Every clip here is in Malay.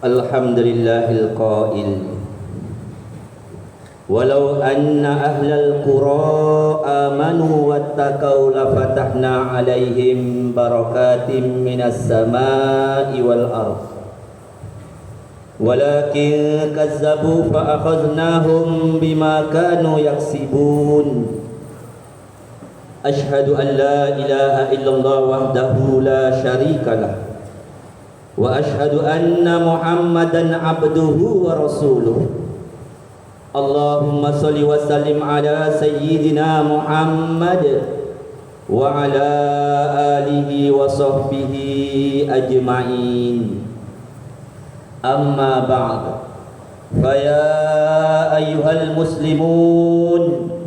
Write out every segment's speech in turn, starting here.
Alhamdulillahil qail walau anna ahlal qura amanu wattaqau lafatahna alaihim barakatim minas samai wal ardh walakin kazzabu fa akhadnahum bima kanu yaksibun. Ashhadu an la ilaha illallah wahdahu la syarikalah wa ashhadu anna Muhammadan abduhu wa rasuluh. Allahumma salli wa sallim ala sayyidina Muhammad wa ala alihi wa sahbihi ajma'in. Amma ba'd. Fa ya ayyuhal muslimun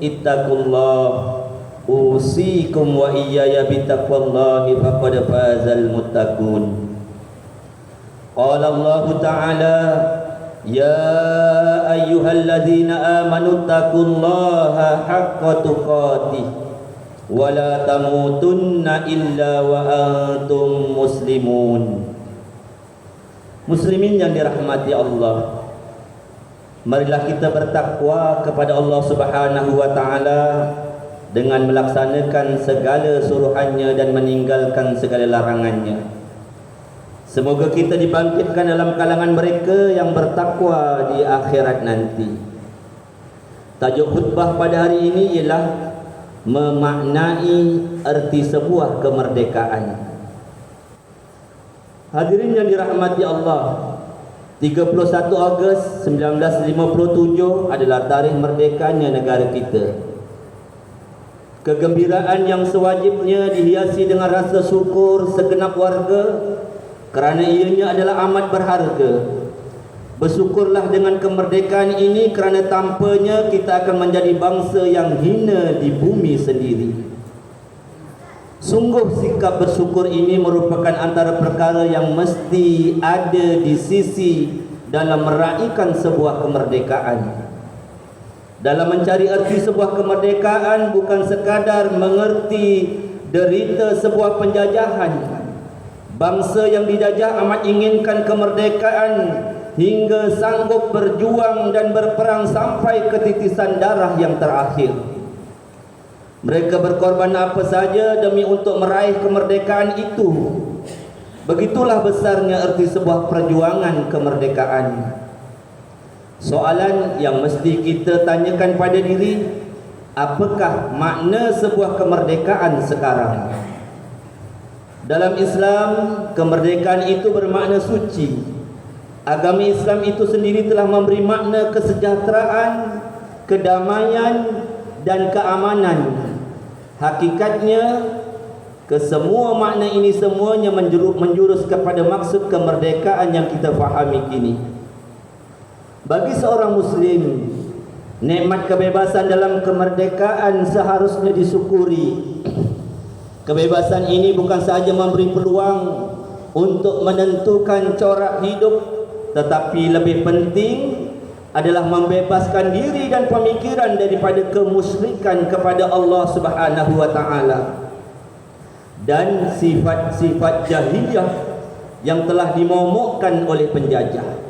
ittaqullah usikum wa iyaya bittaqwallahi faqad fazal muttaqun. Qala Allah Ta'ala ya ayyuhalladzina amanu taqullaha haqqa tuqatih wa la tamutunna illa wa antum muslimun. Muslimin yang dirahmati Allah, marilah kita bertakwa kepada Allah Subhanahu wa Ta'ala dengan melaksanakan segala suruhannya dan meninggalkan segala larangannya. Semoga kita dibangkitkan dalam kalangan mereka yang bertakwa di akhirat nanti. Tajuk khutbah pada hari ini ialah memaknai erti sebuah kemerdekaan. Hadirin yang dirahmati Allah, 31 Ogos 1957 adalah tarikh merdekanya negara kita. Kegembiraan yang sewajibnya dihiasi dengan rasa syukur segenap warga kerana ianya adalah amat berharga. Bersyukurlah dengan kemerdekaan ini kerana tanpanya kita akan menjadi bangsa yang hina di bumi sendiri. Sungguh sikap bersyukur ini merupakan antara perkara yang mesti ada di sisi dalam meraihkan sebuah kemerdekaan. Dalam mencari erti sebuah kemerdekaan bukan sekadar mengerti derita sebuah penjajahan. Bangsa yang dijajah amat inginkan kemerdekaan hingga sanggup berjuang dan berperang sampai ketitisan darah yang terakhir. Mereka berkorban apa saja demi untuk meraih kemerdekaan itu. Begitulah besarnya erti sebuah perjuangan kemerdekaan. Soalan yang mesti kita tanyakan pada diri, apakah makna sebuah kemerdekaan sekarang? Dalam Islam, kemerdekaan itu bermakna suci. Agama Islam itu sendiri telah memberi makna kesejahteraan, kedamaian dan keamanan. Hakikatnya, kesemua makna ini semuanya menjurus kepada maksud kemerdekaan yang kita fahami kini. Bagi seorang Muslim, nikmat kebebasan dalam kemerdekaan seharusnya disyukuri. Kebebasan ini bukan sahaja memberi peluang untuk menentukan corak hidup, tetapi lebih penting adalah membebaskan diri dan pemikiran daripada kemusyrikan kepada Allah Subhanahu wa Ta'ala dan sifat-sifat jahiliyah yang telah dimomokkan oleh penjajah.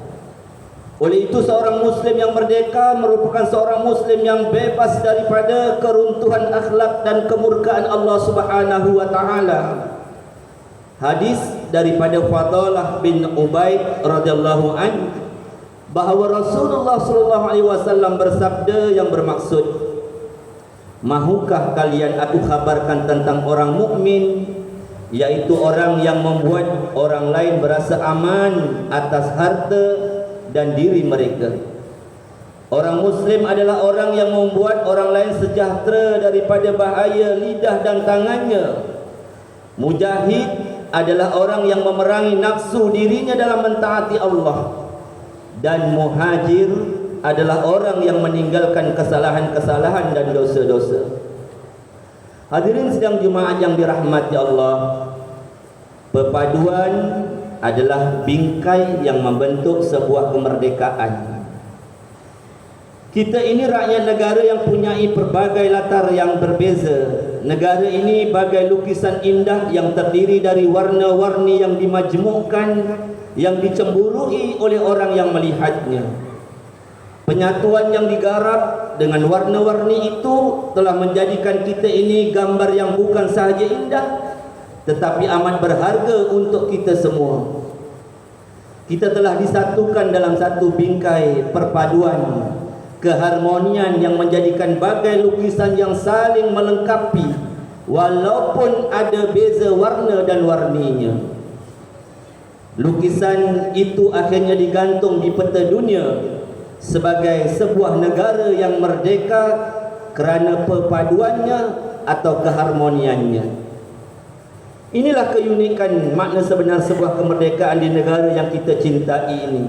Oleh itu seorang Muslim yang merdeka merupakan seorang Muslim yang bebas daripada keruntuhan akhlak dan kemurkaan Allah Subhanahu wa Ta'ala. Hadis daripada Fadalah bin Ubaid radhiyallahu anhu bahawa Rasulullah sallallahu alaihi wasallam bersabda yang bermaksud, mahukah kalian aku khabarkan tentang orang mukmin, yaitu orang yang membuat orang lain berasa aman atas harta dan diri mereka. Orang Muslim adalah orang yang membuat orang lain sejahtera daripada bahaya lidah dan tangannya. Mujahid adalah orang yang memerangi nafsu dirinya dalam mentaati Allah. Dan muhajir adalah orang yang meninggalkan kesalahan-kesalahan dan dosa-dosa. Hadirin sidang Jumaat yang dirahmati Allah, perpaduan adalah bingkai yang membentuk sebuah kemerdekaan. Kita ini rakyat negara yang punyai pelbagai latar yang berbeza. Negara ini bagai lukisan indah yang terdiri dari warna-warni yang dimajmukkan yang dicemburui oleh orang yang melihatnya. Penyatuan yang digarap dengan warna-warni itu telah menjadikan kita ini gambar yang bukan sahaja indah, tetapi amat berharga untuk kita semua. Kita telah disatukan dalam satu bingkai perpaduan, keharmonian yang menjadikan bagai lukisan yang saling melengkapi, walaupun ada beza warna dan warninya. Lukisan itu akhirnya digantung di peta dunia sebagai sebuah negara yang merdeka kerana perpaduannya atau keharmoniannya. Inilah keunikan makna sebenar sebuah kemerdekaan di negara yang kita cintai ini.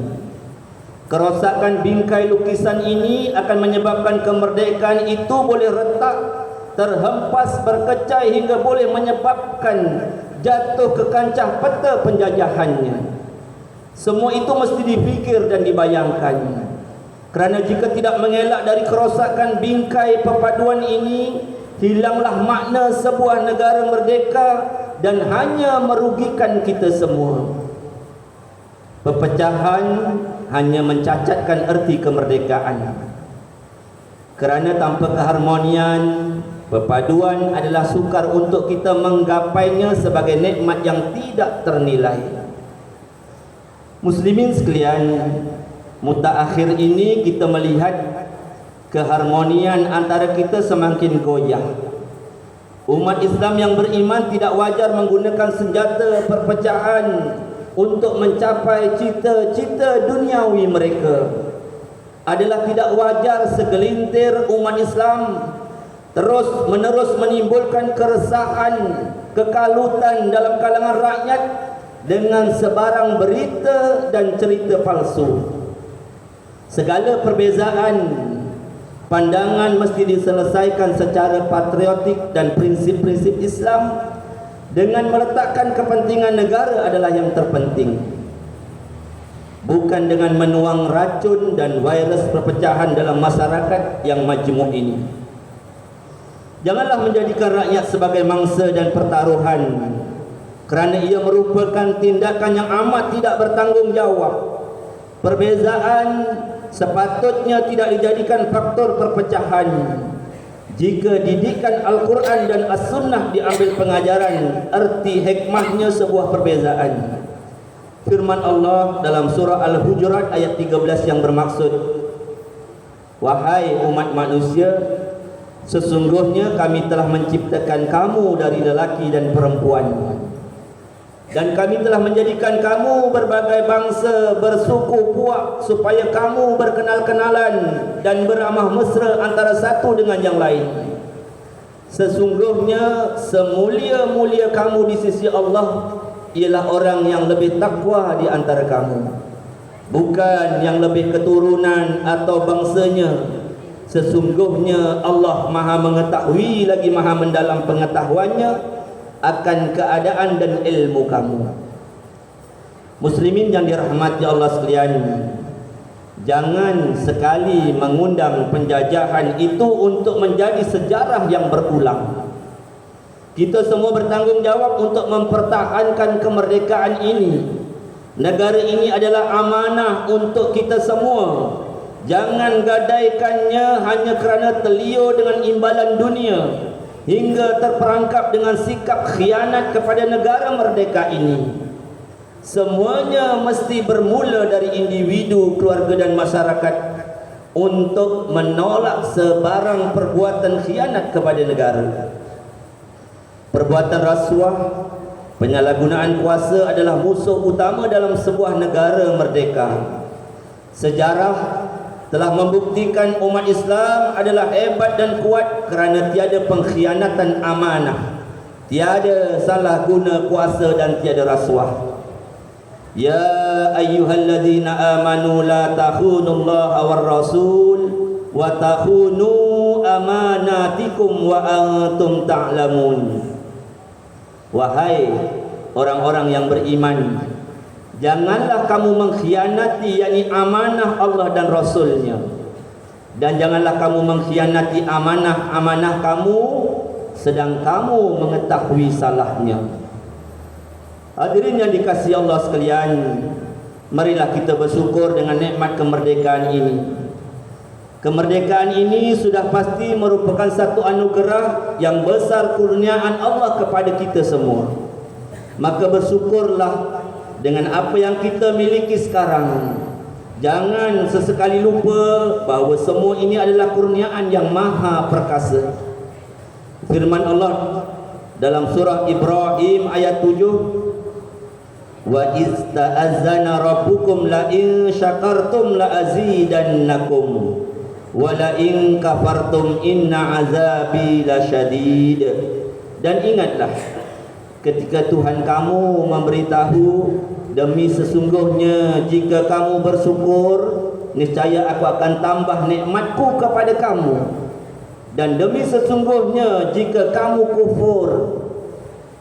Kerosakan bingkai lukisan ini akan menyebabkan kemerdekaan itu boleh retak, terhempas, berkecai hingga boleh menyebabkan jatuh ke kancah peta penjajahannya. Semua itu mesti dipikir dan dibayangkan. Kerana jika tidak mengelak dari kerosakan bingkai perpaduan ini, hilanglah makna sebuah negara merdeka dan hanya merugikan kita semua. Perpecahan hanya mencacatkan erti kemerdekaan. Kerana tanpa keharmonian, perpaduan adalah sukar untuk kita menggapainya sebagai nikmat yang tidak ternilai. Muslimin sekalian, mutakhir ini kita melihat keharmonian antara kita semakin goyah. Umat Islam yang beriman tidak wajar menggunakan senjata perpecahan untuk mencapai cita-cita duniawi mereka. Adalah tidak wajar segelintir umat Islam terus menerus menimbulkan keresahan, kekalutan dalam kalangan rakyat dengan sebarang berita dan cerita palsu. Segala perbezaan pandangan mesti diselesaikan secara patriotik dan prinsip-prinsip Islam dengan meletakkan kepentingan negara adalah yang terpenting, bukan dengan menuang racun dan virus perpecahan dalam masyarakat yang majmuk ini. Janganlah menjadikan rakyat sebagai mangsa dan pertaruhan, kerana ia merupakan tindakan yang amat tidak bertanggungjawab. Perbezaan sepatutnya tidak dijadikan faktor perpecahan. Jika didikan Al-Quran dan As-Sunnah diambil pengajaran erti hikmahnya sebuah perbezaan. Firman Allah dalam surah Al-Hujurat ayat 13 yang bermaksud, wahai umat manusia, sesungguhnya kami telah menciptakan kamu dari lelaki dan perempuan, dan kami telah menjadikan kamu berbagai bangsa bersuku puak supaya kamu berkenal-kenalan dan beramah mesra antara satu dengan yang lain. Sesungguhnya semulia-mulia kamu di sisi Allah ialah orang yang lebih takwa di antara kamu, bukan yang lebih keturunan atau bangsanya. Sesungguhnya Allah Maha mengetahui lagi Maha mendalam pengetahuannya akan keadaan dan ilmu kamu. Muslimin yang dirahmati Allah sekalian, jangan sekali mengundang penjajahan itu untuk menjadi sejarah yang berulang. Kita semua bertanggungjawab untuk mempertahankan kemerdekaan ini. Negara ini adalah amanah untuk kita semua. Jangan gadaikannya hanya kerana terliur dengan imbalan dunia, hingga terperangkap dengan sikap khianat kepada negara merdeka ini. Semuanya mesti bermula dari individu, keluarga dan masyarakat untuk menolak sebarang perbuatan khianat kepada negara. Perbuatan rasuah, penyalahgunaan kuasa adalah musuh utama dalam sebuah negara merdeka. Sejarah telah membuktikan umat Islam adalah hebat dan kuat kerana tiada pengkhianatan amanah, tiada salah guna kuasa dan tiada rasuah. Ya ayyuhalladzina amanu la takhunullaha war rasul wa takhunu amanatikum wa antum ta'lamun. Wahai orang-orang yang beriman, janganlah kamu mengkhianati yakni amanah Allah dan Rasulnya, dan janganlah kamu mengkhianati amanah-amanah kamu sedang kamu mengetahui salahnya. Hadirin yang dikasihi Allah sekalian, Marilah kita bersyukur dengan nikmat kemerdekaan ini. Kemerdekaan ini sudah pasti merupakan satu anugerah yang besar kurniaan Allah kepada kita semua. Maka bersyukurlah dengan apa yang kita miliki sekarang. Jangan sesekali lupa bahawa semua ini adalah kurniaan yang maha perkasa. Firman Allah dalam surah Ibrahim ayat 7, wa ista'azana rabbukum la in syakartum la azidannakum wa la in kafartum inna azabi lasyadid. Dan ingatlah ketika Tuhan kamu memberitahu, demi sesungguhnya jika kamu bersyukur, niscaya aku akan tambah nikmatku kepada kamu, dan demi sesungguhnya jika kamu kufur,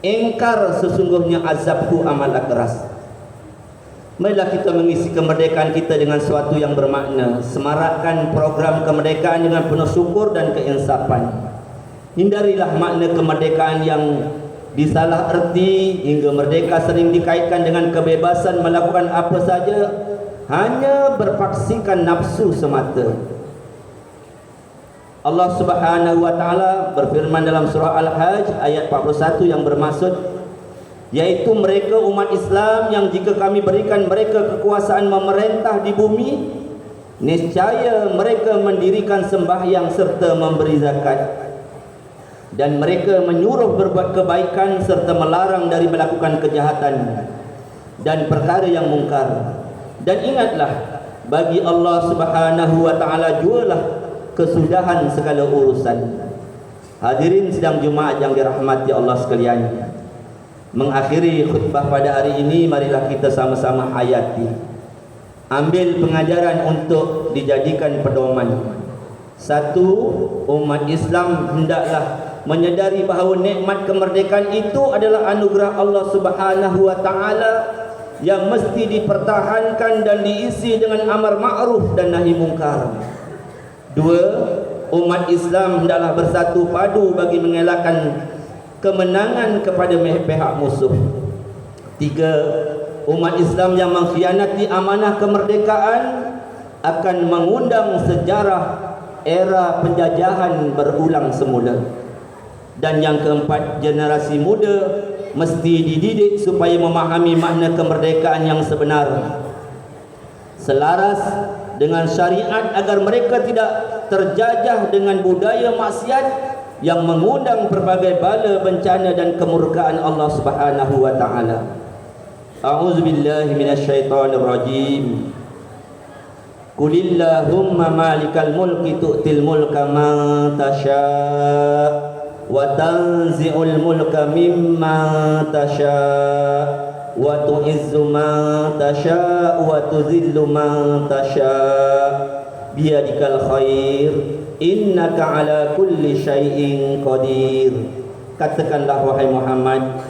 ingkar, sesungguhnya azabku amatlah keras. Marilah kita mengisi kemerdekaan kita dengan sesuatu yang bermakna. Semarakkan program kemerdekaan dengan penuh syukur dan keinsapan. Hindarilah makna kemerdekaan yang disalah erti hingga merdeka sering dikaitkan dengan kebebasan melakukan apa saja, hanya berpaksikan nafsu semata. Allah Subhanahu wa taala berfirman dalam surah Al-Hajj ayat 41 yang bermaksud, yaitu mereka umat Islam yang jika kami berikan mereka kekuasaan memerintah di bumi, niscaya mereka mendirikan sembahyang serta memberi zakat, dan mereka menyuruh berbuat kebaikan serta melarang dari melakukan kejahatan dan perkara yang mungkar. Dan ingatlah, bagi Allah Subhanahu wa taala jualah kesudahan segala urusan. Hadirin sidang Jumaat yang dirahmati Allah sekalian, mengakhiri khutbah pada hari ini, marilah kita sama-sama hayati, ambil pengajaran untuk dijadikan pedoman. Satu, umat Islam hendaklah menyedari bahawa nikmat kemerdekaan itu adalah anugerah Allah Subhanahu wa taala yang mesti dipertahankan dan diisi dengan amar ma'ruf dan nahi mungkar. Dua, umat Islam hendaklah bersatu padu bagi mengelakkan kemenangan kepada pihak musuh. Tiga, umat Islam yang mengkhianati amanah kemerdekaan akan mengundang sejarah era penjajahan berulang semula. Dan yang keempat, generasi muda mesti dididik supaya memahami makna kemerdekaan yang sebenar, selaras dengan syariat, agar mereka tidak terjajah dengan budaya maksiat yang mengundang berbagai bala, bencana dan kemurkaan Allah Subhanahu wa taala. A'udzubillahi minasyaitonir rajim. Qulillahumma malikal mulki tu'til mulka man tasha' wa tanzi'ul mulka mimman tasha' wa tu'izzu man tasha' wa tuzillu man tasha' biyadikal khair innaka ala kulli syai'in qadir. Katakanlah wahai Muhammad,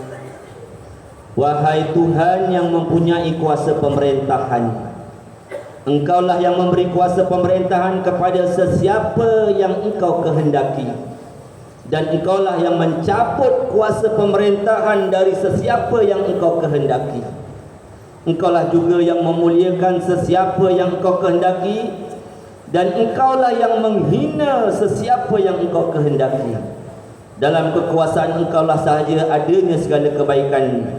wahai Tuhan yang mempunyai kuasa pemerintahan, Engkaulah yang memberi kuasa pemerintahan kepada sesiapa yang Engkau kehendaki, dan Engkaulah yang mencabut kuasa pemerintahan dari sesiapa yang Engkau kehendaki. Engkaulah juga yang memuliakan sesiapa yang Engkau kehendaki, dan Engkaulah yang menghina sesiapa yang Engkau kehendaki. Dalam kekuasaan Engkaulah sahaja adanya segala kebaikan.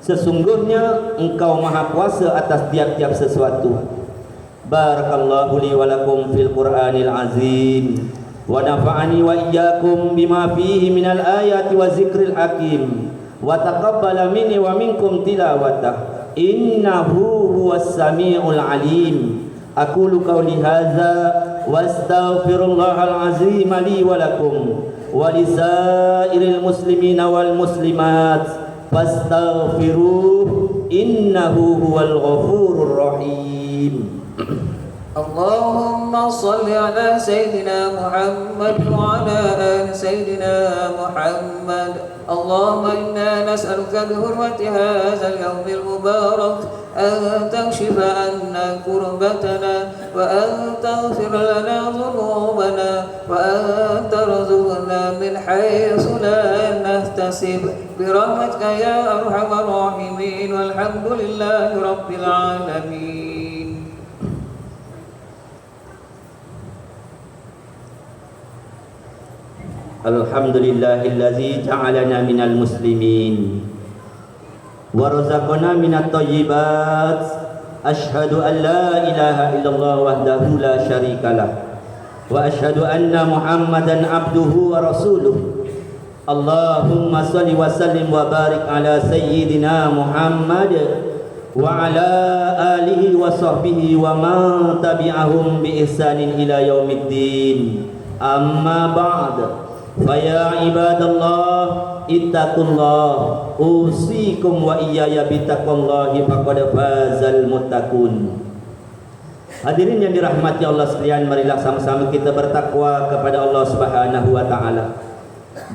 Sesungguhnya Engkau maha kuasa atas tiap-tiap sesuatu. Barakallahu li wa lakum fil Qur'anil azim, wa nafa'ani wa iyyakum bima fihi minal ayati wa zikril hakim, wa taqabbala minni wa minkum tilawatah, innahu huwas samiul alim. Aqulu qawli hadza wa astaghfirullahal azim li wa lakum wa lisairil muslimina wal muslimat fastaghfiruh innahu huwal ghafurur rahim. اللهم صل على سيدنا محمد وعلى آل سيدنا محمد. اللهم إنا نسألك بحرمة هذا اليوم المبارك أن تكشف عنا كربتنا وأن تغفر لنا ذنوبنا وأن ترزقنا من حيث لا نحتسب برحمتك يا أرحم الراحمين والحمد لله رب العالمين. Alhamdulillahillazi ja'alana minal muslimin wa razaqana minat thayyibat. Ashhadu an la ilaha illallah wahdahu la syarikalah wa ashhadu anna Muhammadan abduhu wa rasuluh. Allahumma salli wa sallim wa barik ala sayyidina Muhammad wa ala alihi wa sahbihi wa man tabi'ahum bi ihsanin ila yaumiddin. Amma ba'd. Faya ibadallah ittaqullah usikum wa iyaya bitaqwallahi faqad fazal muttaqun. Hadirin yang dirahmati Allah sekalian, marilah sama-sama kita bertakwa kepada Allah Subhanahu wa taala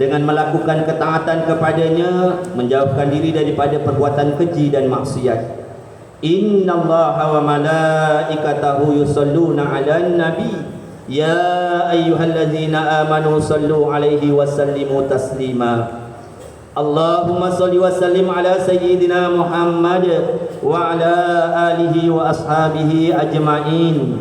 dengan melakukan ketaatan kepadanya, menjauhkan diri daripada perbuatan keji dan maksiat. Innallaha wa malaikatahu yusholluna 'alan nabi ya ayyuhalladzina amanu sallu alaihi wa sallimu taslima. Allahumma salli wa sallim ala sayyidina Muhammad wa ala alihi wa ashabihi ajma'in.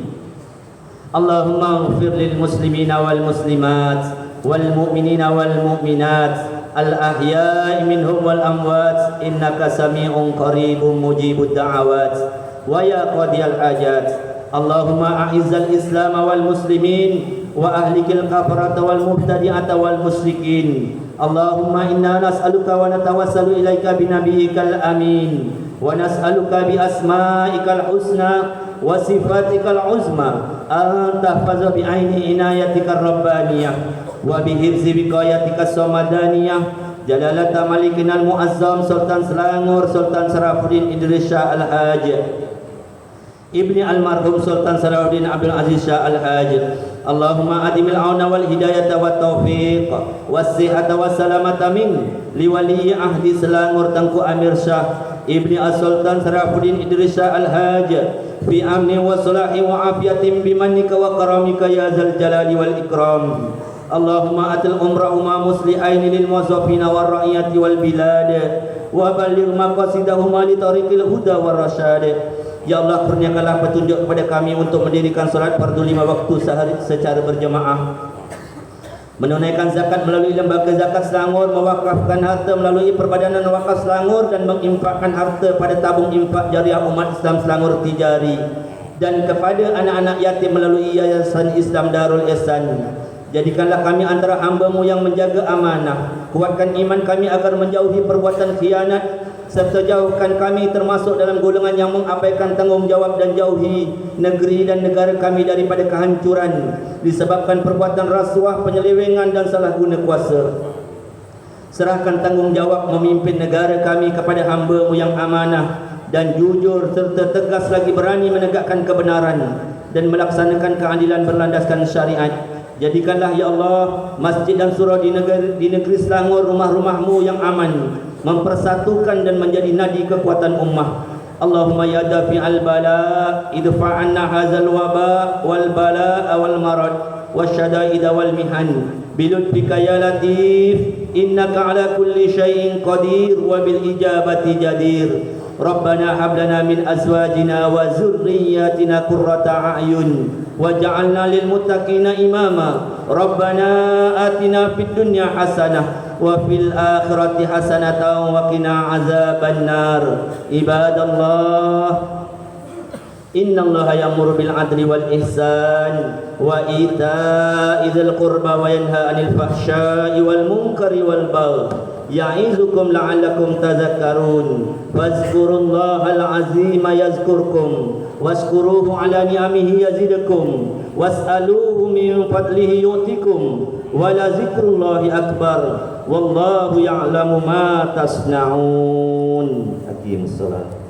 Allahumma ighfir lil muslimina wal muslimat wal mu'minina wal mu'minat al ahya'i minhum wal amwat innaka sami'un qaribun mujibud da'awat wa ya qadiyal hajat. Allahumma a'izzal islam wal muslimin wa ahlikil kafarata wal mubtadi'ata wal musyrikin. Allahumma inna nas'aluka wa natawassalu ilaika bi nabiyyikal amin wa nas'aluka bi asma'ikal husna wa sifatikal uzma an tahfaza bi aini inayatikar rabbaniyah wa bi hifzi biqayatikas samadaniyah jalalata malikinal muazzam Sultan Selangor Sultan Sarafuddin Idris Shah Al-Hajj Ibni almarhum Sultan Salahuddin Abdul Aziz Shah Al-Hajj. Allahumma adimil auna wal hidayata wat taufiq was sihhata was salamata min liwali ahdi Selangor Tengku Amir Shah Ibni As-Sultan Sarafuddin Idris Shah Al-Hajj fi amni wa salahi wa afiyatin bimannika wa karamika ya zal jalali wal ikram. Allahumma atil umrahuma muslihaini lil muwazzafina war ra'iyati wal bilad wa balligh maqasidahuma li tariqil huda war rasyad. Ya Allah, kurniakanlah petunjuk kepada kami untuk mendirikan solat fardu 5 waktu sehari secara berjemaah, menunaikan zakat melalui lembaga zakat Selangor, mewakafkan harta melalui Perbadanan Wakaf Selangor dan menginfakkan harta pada tabung infak jariah umat Islam Selangor Tijari, dan kepada anak-anak yatim melalui Yayasan Islam Darul Ihsan. Jadikanlah kami antara hamba-Mu yang menjaga amanah. Kuatkan iman kami agar menjauhi perbuatan khianat, serta jauhkan kami termasuk dalam golongan yang mengabaikan tanggungjawab, dan jauhi negeri dan negara kami daripada kehancuran disebabkan perbuatan rasuah, penyelewengan dan salah guna kuasa. Serahkan tanggungjawab memimpin negara kami kepada hamba-Mu yang amanah dan jujur, serta tegas lagi berani menegakkan kebenaran dan melaksanakan keadilan berlandaskan syariat. Jadikanlah ya Allah masjid dan surau di negeri Selangor rumah-rumah-Mu yang aman, mempersatukan dan menjadi nadi kekuatan ummah. Allahumma ya dafi'al bala idfa'anna hadzal waba wal bala wal marad wasyadaida wal mihan bilutfika ya latif innaka ala kulli syai'in qadir wa bil ijabati jadir. Rabbana hab lana min azwajina wa zurriyyatina qurrata a'yun waj'alna lil muttaqina imama. Rabbana atina fid dunya hasanah wa fil akhirati hasanatan wa qina azaban nar. Ibadallah, innallaha ya'muru bil adli wal ihsan wa ita'i dzil qurba wa yanha 'anil fahsya'i wal munkari wal baghi ya'izukum la'allakum tadhakkarun. Fazkurullahal azima yazkurkum waskuruhu ala ni'amihi yazidukum was'aluhu min fadlihi yu'tikum wa la zikrullahi akbar wallahu ya'lamu ma tasna'un. Aqimus shalah.